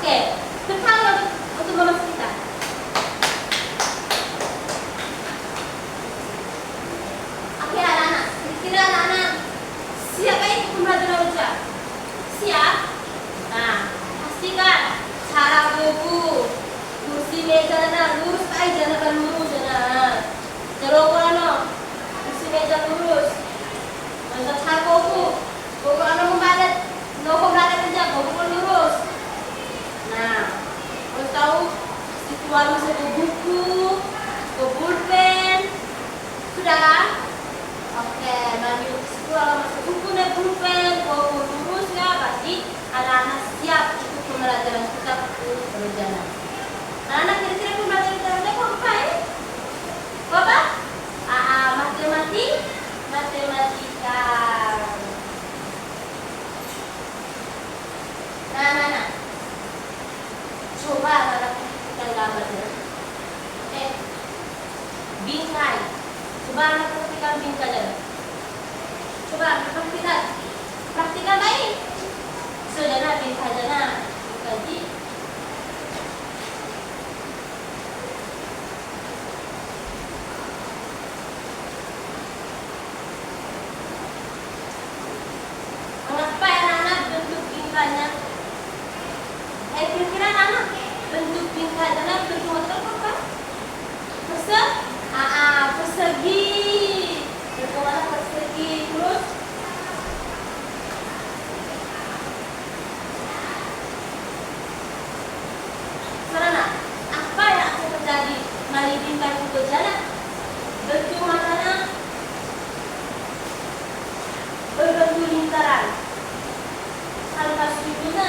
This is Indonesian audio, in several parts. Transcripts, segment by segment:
Oke, pertanyaan untuk memastikan. Oke anak-anak, kira-kira anak-anak siapa yang ikut pembelajaran aljabar? Siap? Nah, pastikan cara buku, kursi meja lurus aja, jangan lurus Jaroko kursi meja lurus. Masa cara buku membalat, membalat aja, buku lurus. Nah, harus tahu situasi masuk ke buku, ke pulpen, sudah kan? Oke, mari situasi masuk buku dan pulpen, buku lurus ya, pasti anak-anak siap ikut pembelajaran kita berjalan. Anak-anak kira-kira pembelajaran kita apa ya? Apa? Matematika. Nah. Coba anak-anak kita gambarnya. Bingkai. Coba anak praktikan bingkai. Coba praktikan baik. Saudara bingkai jana. Kaji. Mengapa anak-anak bentuk bingkainya? Kira-kira anak bentuk bingkai jana bentuk apa? Persegi. Bentuk mana persegi? Terus sarana apa yang akan terjadi mari bingkai itu jalan? Bentuk matanya berbentuk lingkaran. Tanpa sudutnya,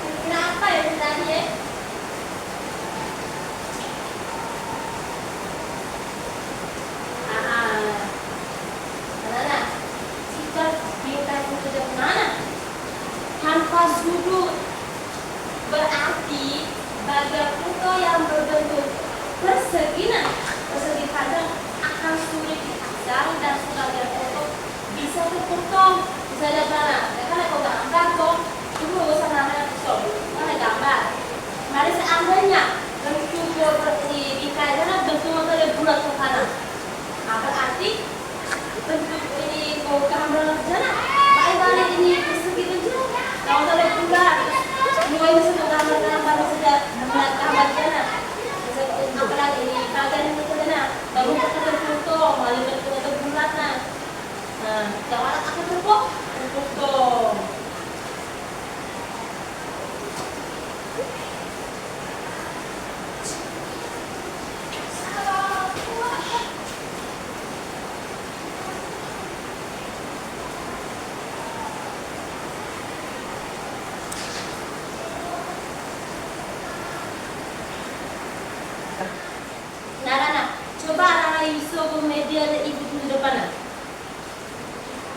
kira-kira apa yang terjadi ya? Jika bingkai itu ke mana? Tanpa sudut, berarti bagian foto yang berbentuk persegi panjang akan sulit dipasang dan sebagian foto bisa terpotong. Bisa lihat mana? Karena kalau gambar kok, dulu usah namanya pisau, karena gambar. Mari seandainya bentuk bingkai sana bentuk motor bulat ke kanan. Berarti bentuk ini mau gambar sana, balik ini persegi bentuk. Kalau motor bulat, mulai bisa gambar sudah bulat gambar sana. Apalagi ini bagian itu sana, baru kita foto, malah bentuk bulat nah. Jangan akan terpotong. Nah, coba anak-anak iso ke media ibu di depan.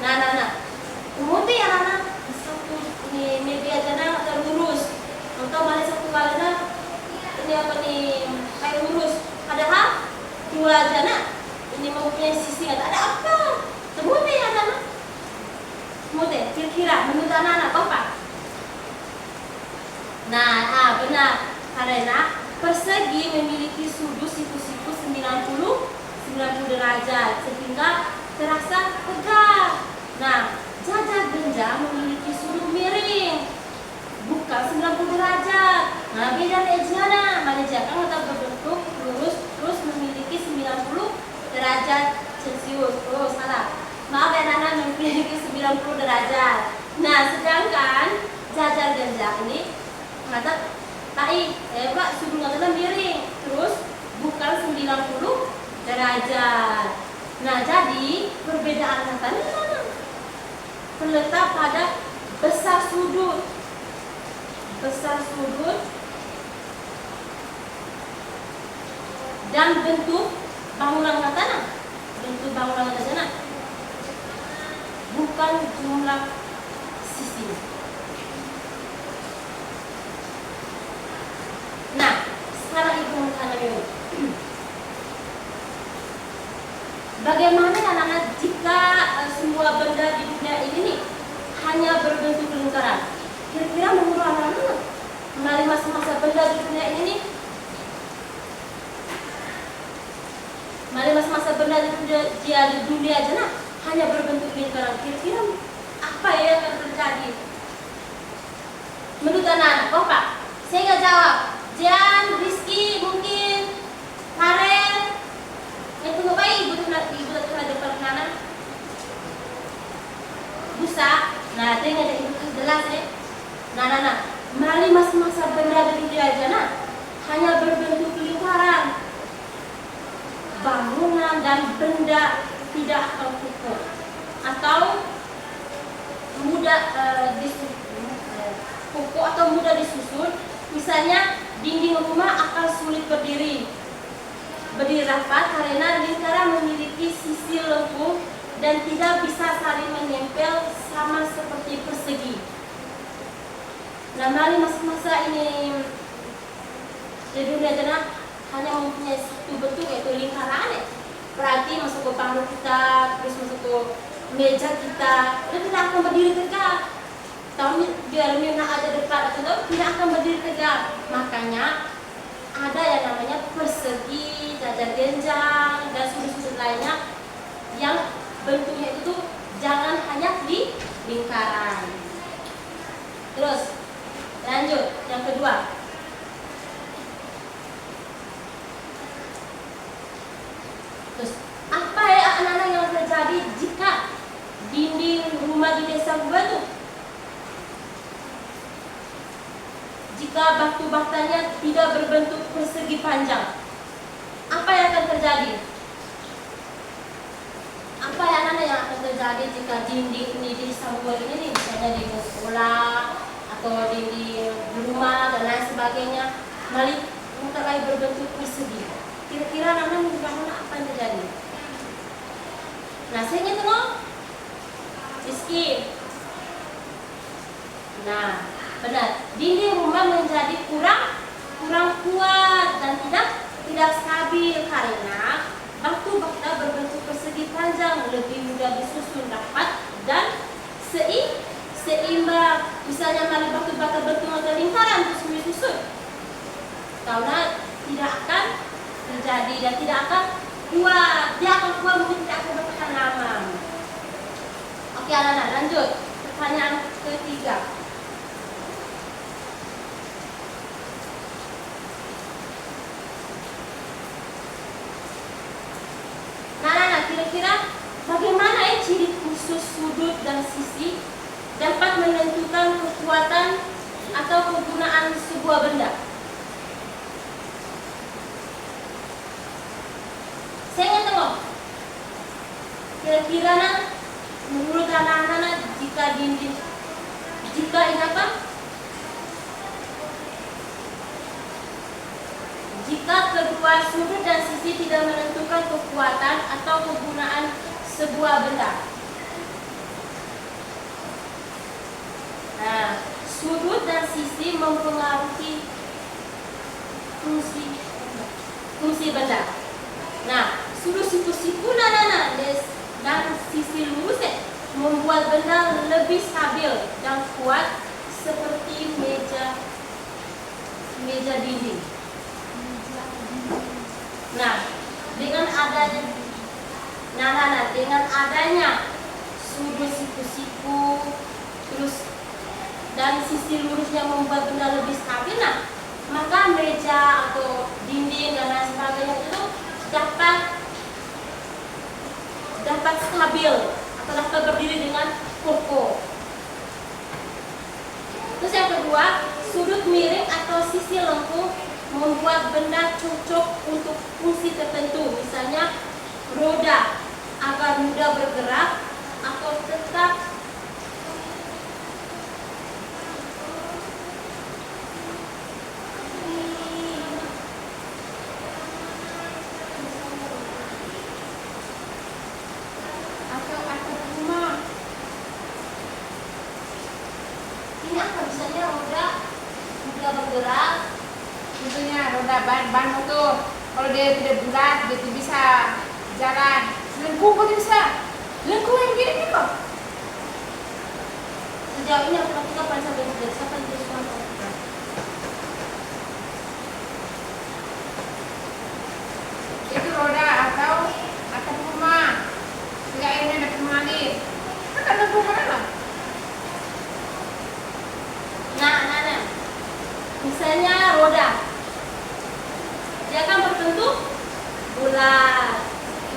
Nah. Kemudian anak-anak satu ini media jana atau lurus. Untuk balik satu kalena ini apa nih kayak lurus. Padahal dua jana ini mempunyai sisi ada apa? Kemudian anak-anak. Kemudian kira-kira menurut anak-anak apa? Nah, benar. Karena persegi memiliki sudut siku-siku 90 derajat sehingga terasa tegak. Nah, jajar genjang memiliki sudut miring bukan 90 derajat. Nah, beda ejana. Menunjukkan atau berbentuk lurus terus memiliki 90 derajat Celcius. Oh, salah. Maaf ya Nana, memiliki 90 derajat. Nah, sedangkan jajar genjang ini mengatakan Pak, sudut matanya miring terus bukan 90 derajat. Nah, jadi perbedaan katanya mana? Terletak pada besar sudut dan bentuk bangunan katanya. Bentuk bangunan katanya bukan jumlah sisi. Nah, sekarang ibu tanya dulu. Bagaimana anak-anak jika semua benda di dunia ini nih hanya berbentuk lingkaran? Kira-kira menurut anak-anak mari masa-masa benda di dunia ini nih, mari masa-masa benda di dunia aja nah hanya berbentuk lingkaran. Kira-kira apa yang akan terjadi? Menurut anak-anak, kok Pak? Saya nggak jawab. Jan, Rizky, mungkin Karen, yang tunggu baik ibu tuh depan kanan. Busa. Nah, dia nggak ada ibu jelas ya. Nah. Mari masa-masa benda di dunia aja nah hanya berbentuk lingkaran. Bangunan dan benda tidak akan kokoh atau mudah kokoh atau mudah disusun. Misalnya dinding rumah akan sulit berdiri rapat karena lingkaran memiliki sisi lengkung dan tidak bisa saling menempel sama seperti persegi. Nah, mari masa-masa ini di dunia tanah hanya mempunyai satu bentuk yaitu lingkaran ya. Berarti masuk ke panggung kita, terus masuk ke meja kita, itu tidak akan berdiri tegak. Tahu biar Mirna aja depan atau tidak akan berdiri tegak. Makanya ada yang namanya persegi, jajar genjang dan sudut-sudut lainnya yang bentuknya itu jangan hanya di lingkaran. Terus lanjut yang kedua. Terus apa ya anak-anak yang terjadi jika dinding rumah di desa gua tuh, jika batu batanya tidak berbentuk persegi panjang, apa yang akan terjadi? Apa ya anak-anak yang akan terjadi jika dinding ini di desa gua ini misalnya di sekolah atau di rumah dan lain sebagainya mulai berbentuk persegi? Kira-kira anak-anak bagaimana apa yang terjadi? Nah, saya ingin tahu Rizky. Nah, benar. Dinding rumah menjadi kurang kuat dan tidak stabil karena batu bata berbentuk persegi panjang, lebih mudah disusun rapat dan seimbang. Misalnya mari batu bata bentuk atau lingkaran terus disusun, karena tidak akan terjadi dan tidak akan kuat. Dia akan kuat mungkin tidak akan bertahan lama. Oke anak-anak, lanjut pertanyaan ketiga. Nah, kira-kira bagaimana ciri khusus sudut dan sisi dapat menentukan kekuatan atau kegunaan sebuah benda? Saya ingin tahu kira-kira menurut anak-anak jika ini apa? Jika kedua sudut dan sisi tidak menentukan kekuatan atau kegunaan sebuah benda. Nah, sudut dan sisi mempengaruhi fungsi benda. Nah, sudut siku-siku dan sisi lurus membuat benda lebih stabil dan kuat seperti meja dinding. Nah, dengan adanya sudut siku-siku terus dan sisi lurusnya membuat benda lebih stabil, nah, maka meja atau dinding dan lain sebagainya itu dapat stabil atau dapat berdiri dengan kokoh. Terus yang kedua, sudut miring atau sisi lengkung membuat benda cocok untuk fungsi tertentu, misalnya roda agar mudah bergerak atau tetap bergerak. Tentunya roda ban motor, kalau dia tidak bulat, dia tidak bisa jalan. Lengkung kok bisa? Lengkung yang gini kok. Sejauh ini aku lakukan pada sampai siapa yang dia kan berbentuk bulat.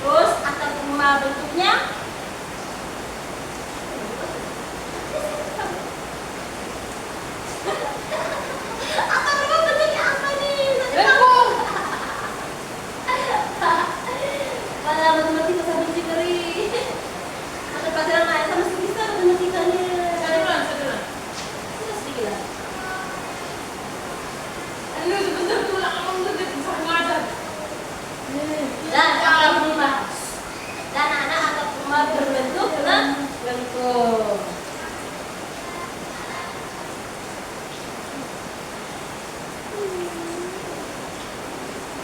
Terus atap rumah bentuknya atap rumah bentuknya apa nih? Lengkung. Kalau matematika saya benci beri. Atau pelajaran lain sama sedikit matematikanya. Saduran. Sudah sedikit lah. Lu sebentar tuh lah abang tuh bisa ngajar. Dan atap rumah. Dan anak atap rumah berbentuk lengkung.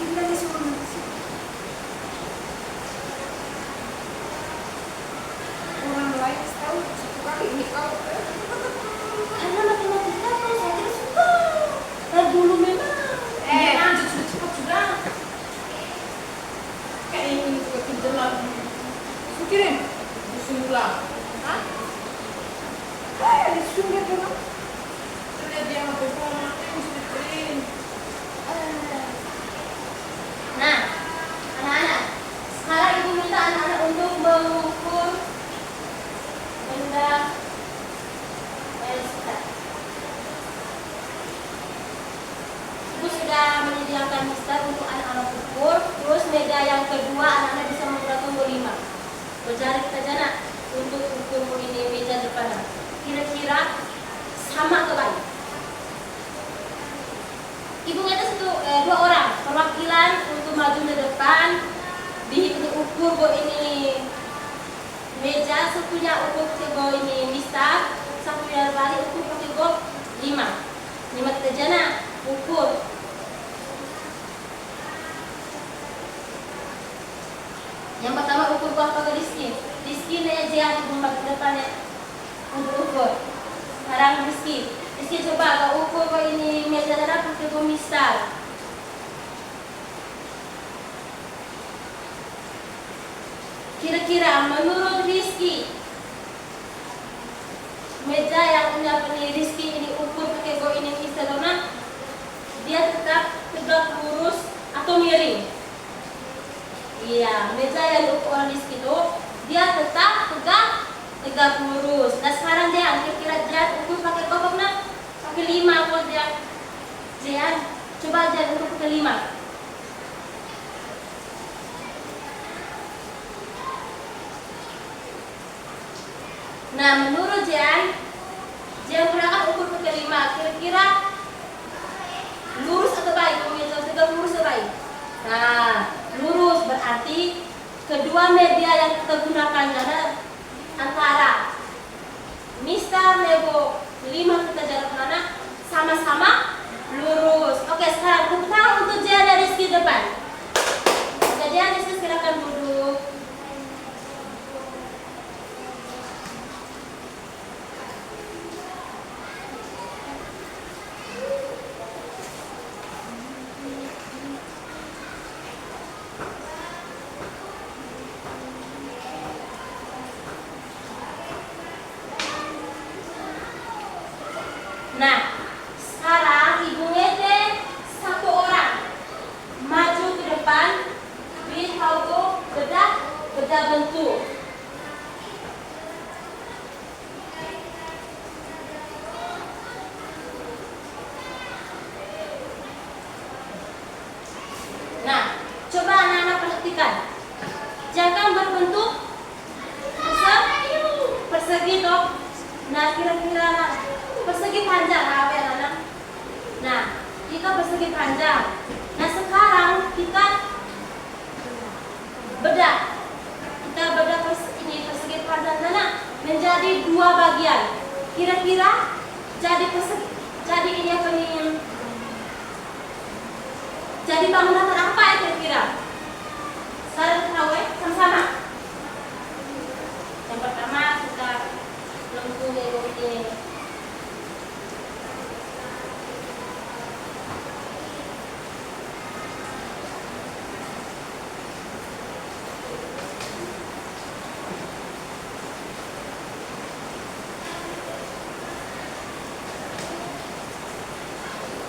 Gimana sih orang? Orang lain tahu satu kali ini kau. Karena matematika kalau saya tidak suka. Dari dulu memang. Lanjut sudah cepat sudah. Kayak ini juga pintar lah. Pikirin, disuruh lah. Hah? Kayak disuruh dia kan? Lihat dia ngapain sama yang sudah pikirin. Nah, anak-anak, sekarang ibu minta anak-anak untuk mengukur benda sekitar. Ibu sudah menyediakan mister untuk anak-anak ukur. Terus meja yang kedua anak-anak bisa menggunakan 5. Berjari kita jana untuk ukur ini meja depan. Kira-kira sama atau baik? Ibu minta 2 orang perwakilan untuk maju ke depan diukur ini meja, satunya ukur pakai ini mister, satunya balik ukur pakai 5 kita jana ukur. Yang pertama ukur apa ke Rizky aja di rumah ke depannya untuk ukur. Sekarang Rizky coba kau ukur kau ini meja darah pakai mister. Kira-kira menurut Rizky meja yang punya Rizky ini ukur pakai ini mister dona, dia tetap tegak lurus atau miring? Iya, meja yang diukur oleh Rizky itu dia tetap tegak lurus. Nah sekarang dia kira-kira dia ukur pakai kopoknya pakai 5 kalau dia coba aja ukur pakai 5. Nah menurut Jian gunakan ukur pakai 5. Kira-kira lurus atau baik? Tegak lurus atau baik? Nah lurus berarti kedua media yang kita gunakan adalah antara mister Lego 5 kita jarak mana sama-sama lurus. Oke sekarang tepuk tangan untuk Jian dan Rizky depan. Oke Jian, Rizky silakan duduk. Nah, sekarang Ibu Ngete 1 orang maju ke depan, tahu beda bentuk. Nah, coba anak-anak perhatikan. Jangan berbentuk persegi toh. Nah, kira-kira persegi panjang apa ya anak? Nah, kita persegi panjang. Nah, sekarang kita bedah persegi panjang sana menjadi 2 bagian. Kira-kira jadi ini apa nih? Jadi bangunan apa ya kira-kira? Sekarang kita tahu sama-sama. Yang pertama kita lengkung ini.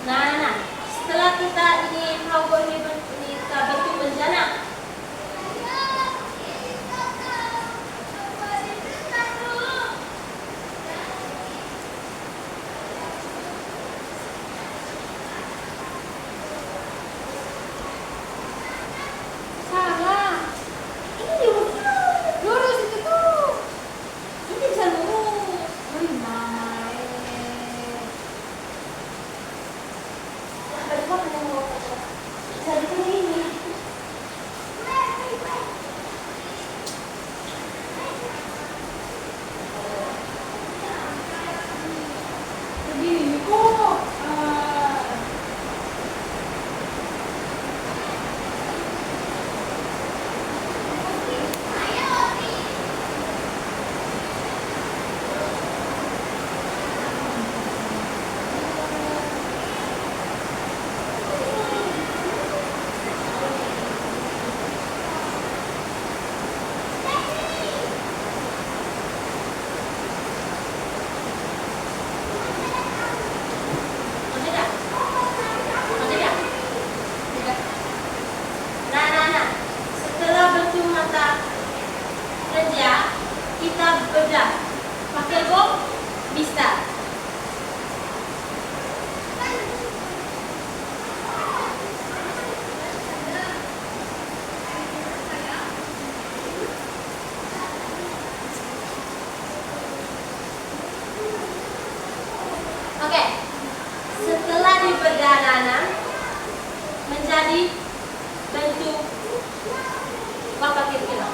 Nah, setelah kita ini tahu ini menjadi bentuk apa kira-kira?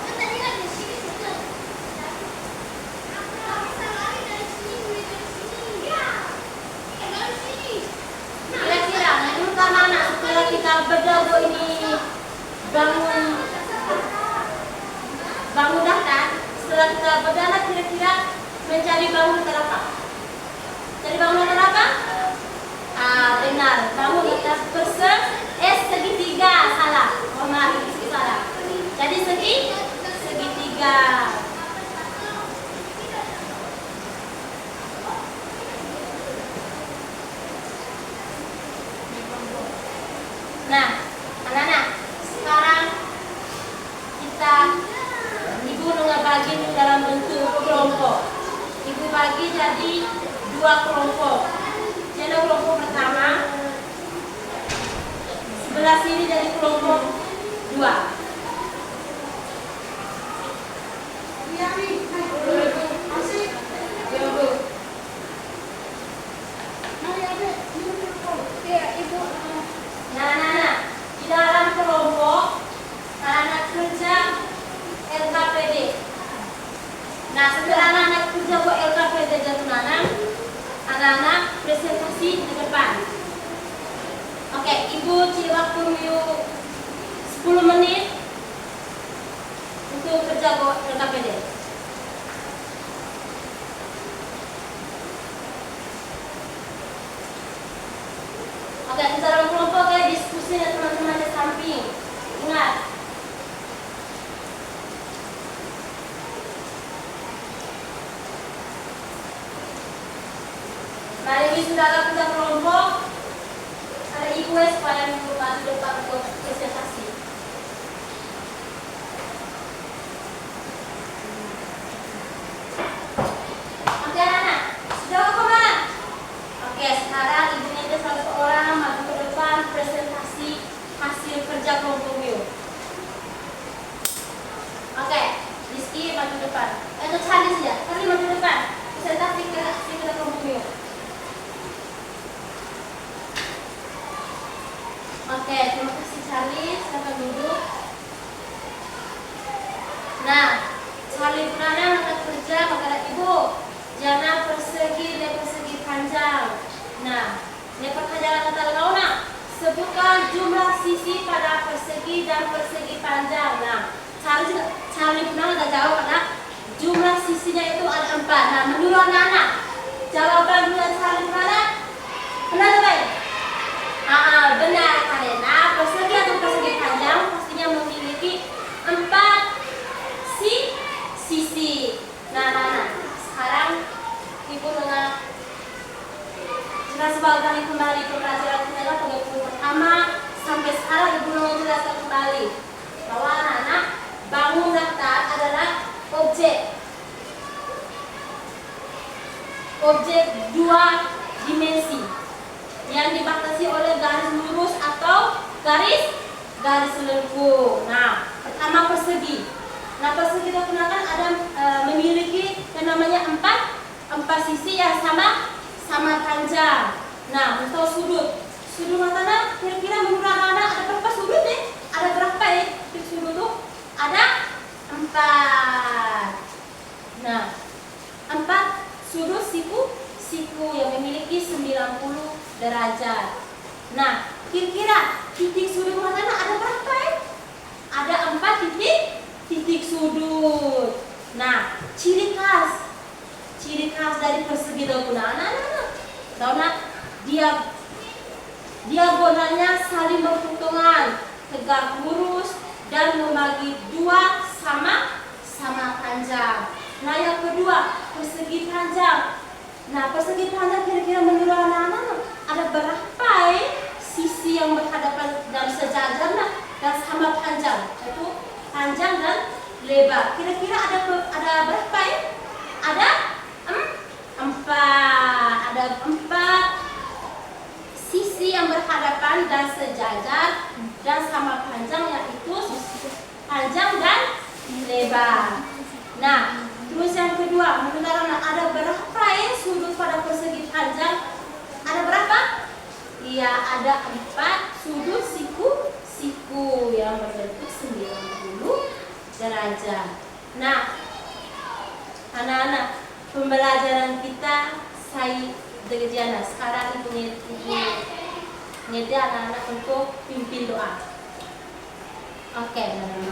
Kira-kira menurut anak-anak setelah kita berdoa ini bangun daftar, setelah kita berdoa kira-kira menjadi bangun daftar apa? Jadi bangun daftar apa? Benar, bangun daftar segitiga, salah. Oh maaf, ini salah. Jadi segitiga. Nah, anak-anak, sekarang Ibu ngebagi dalam bentuk kelompok. Ibu bagi jadi 2 kelompok. Jadi kelompok pertama, sebelah sini jadi kelompok 2. Nah, di dalam kelompok anak kerja LKPD. Nah, setelah anak kerja buat LKPD dan anak presentasi di depan. Oke, Ibu waktu 10 menit untuk kerja buat LKPD. Oke, kita dalam kelompok ya, diskusi dengan teman-teman di samping. Ingat. Mari ini sudah ada kerja kelompok. Ada Ibu supaya membantu depan untuk presentasi. Oke anak, sudah ke mana? Oke, sekarang Ibu minta satu orang maju ke depan presentasi hasil kerja kelompok Mio. Oke, Rizky maju depan. Itu Charlie saja, Charlie maju depan. Presentasi hasil kerja kelompok Mio. Oke, terima kasih Charlie. Silakan duduk. Nah, Charlie Purana akan kerja maka Ibu jangan persegi panjang. Nah, ini pertanyaan kata launa. Sebutkan jumlah sisi pada persegi dan persegi panjang. Nah, Charlie Purana sudah jawab karena jumlah sisinya itu ada 4. Nah, menurut anak-anak, jawaban dari Charlie Purana benar atau baik? Benar, karena persegi atau persegi panjang pastinya memiliki 4 sisi. Nah, sekarang Ibu jelaskan kembali ke pelajaran kita pada buku pertama sampai sekarang Ibu jelaskan kembali bahwa anak-anak bangun daftar adalah objek 2 dimensi yang dibatasi oleh garis lurus atau garis lengkung. Nah, pertama persegi. Nah, persegi kita gunakan ada memiliki yang namanya 4 sisi yang sama panjang. Nah, untuk sudut matanya kira-kira menurut anak-anak ada berapa sudut nih? Ada berapa ya? Sudut tuh ada 4. Nah, 4 sudut siku yang memiliki 90 derajat. Nah, kira-kira titik sudut matanya ada berapa ya? Ada 4 titik sudut. Nah, ciri khas dari persegi daunnya diagonalnya saling berhitungan, tegak lurus dan membagi 2 sama panjang. Nah, yang kedua persegi panjang. Nah, persegi panjang kira-kira menurut anak-anak ada berapa sisi yang berhadapan dan sejajar dan sama panjang, yaitu panjang dan lebar. Kira-kira ada berapa Ada 4. Ada 4 sisi yang berhadapan dan sejajar dan sama panjang, yaitu panjang dan lebar. Nah, terus yang kedua, menurut anak ada berapa sudut pada persegi panjang? Ada berapa? Iya, ada 4 sudut siku yang berbentuk 90 derajat. Nah, anak-anak, pembelajaran kita saya Degejana sekarang ibu ngedi anak-anak untuk pimpin doa. Oke, sampai